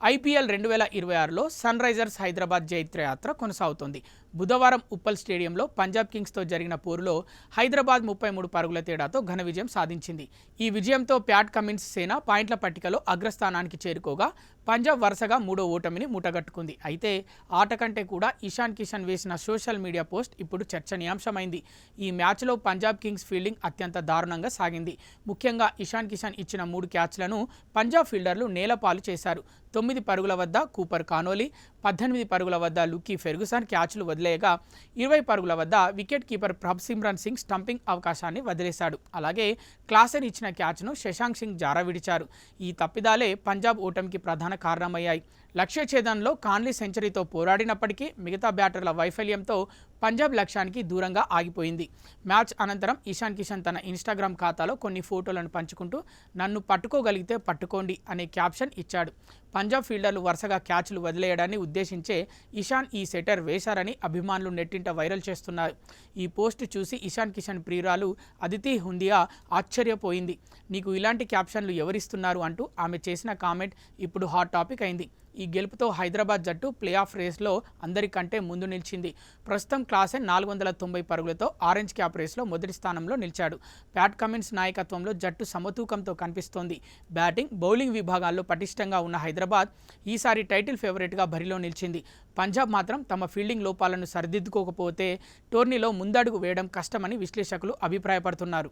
IPL 2026లో sun Risers Hyderabad జైత్రయాత్ర కొనసాగుతోంది. బుధవారం ఉప్పల్ స్టేడియంలో పంజాబ్ కింగ్స్తో జరిగిన పోరులో హైదరాబాద్ 33 పరుగుల తేడాతో ఘన విజయం సాధించింది. ఈ విజయంతో ప్యాట్ కమిన్స్ సేన పాయింట్ల పట్టికలో అగ్రస్థానానికి చేరుకోగా పంజాబ్ వరుసగా మూడో ఓటమిని మూటగట్టుకుంది. అయితే ఆట కంటే కూడా ఇషాన్ కిషన్ వేసిన సోషల్ మీడియా పోస్ట్ ఇప్పుడు చర్చనీయాంశమైంది. ఈ మ్యాచ్లో పంజాబ్ కింగ్స్ ఫీల్డింగ్ అత్యంత దారుణంగా సాగింది. ముఖ్యంగా ఇషాన్ కిషన్ ఇచ్చిన 3 క్యాచ్లను పంజాబ్ ఫీల్డర్లు నేలపాలు చేశారు. 9 పరుగుల వద్ద కూపర్ కానోలీ, 18 పరుగుల వద్ద లుకీ ఫెర్గుసన్ క్యాచ్లు వదిలేయగా 20 పరుగుల వద్ద wicket keeper Prabhsimran Singh stumping అవకాశాన్ని వదిలేశాడు. అలాగే క్లాసెన్ ఇచ్చిన క్యాచ్ను శశాంక్ సింగ్ జార విడిచారు. ఈ తప్పిదాలే పంజాబ్ ఓటమికి ప్రధాన కారణమయ్యాయి. లక్ష్య ఛేదనలో కాన్లీ సెంచరీతో పోరాడినప్పటికీ మిగతా బ్యాటర్ల వైఫల్యంతో పంజాబ్ లక్ష్యానికి దూరంగా ఆగిపోయింది. మ్యాచ్ అనంతరం ఇషాన్ కిషన్ తన ఇన్స్టాగ్రామ్ ఖాతాలో కొన్ని ఫోటోలను పంచుకుంటూ "నన్ను పట్టుకోగలిగితే పట్టుకోండి" అనే క్యాప్షన్ ఇచ్చాడు. పంజాబ్ ఫీల్డర్లు వరుసగా క్యాచ్లు వదిలేయడాన్ని ఉద్దేశించే ఇషాన్ ఈ సెటర్ వేశారని అభిమానులు నెట్టింట వైరల్ చేస్తున్నారు. ఈ పోస్ట్ చూసి ఇషాన్ కిషన్ ప్రియురాలు అదితి హుందియా ఆశ్చర్యపోయింది. "నీకు ఇలాంటి క్యాప్షన్లు ఎవరిస్తున్నారు?" అంటూ ఆమె చేసిన కామెంట్ ఇప్పుడు హాట్ టాపిక్ అయింది. ఈ గెలుపుతో హైదరాబాద్ జట్టు ప్లే ఆఫ్ రేస్లో అందరికంటే ముందు నిలిచింది. ప్రస్తుతం క్లాసెన్ 490 పరుగులతో ఆరెంజ్ క్యాప్ రేస్లో మొదటి స్థానంలో నిలిచాడు. ప్యాట్ కమిన్స్ నాయకత్వంలో జట్టు సమతూకంతో కనిపిస్తోంది. బ్యాటింగ్, బౌలింగ్ విభాగాల్లో పటిష్టంగా ఉన్న హైదరాబాద్ ఈసారి టైటిల్ ఫేవరెట్గా బరిలో నిలిచింది. పంజాబ్ మాత్రం తమ ఫీల్డింగ్ లోపాలను సరిదిద్దుకోకపోతే టోర్నీలో ముందడుగు వేయడం కష్టమని విశ్లేషకులు అభిప్రాయపడుతున్నారు.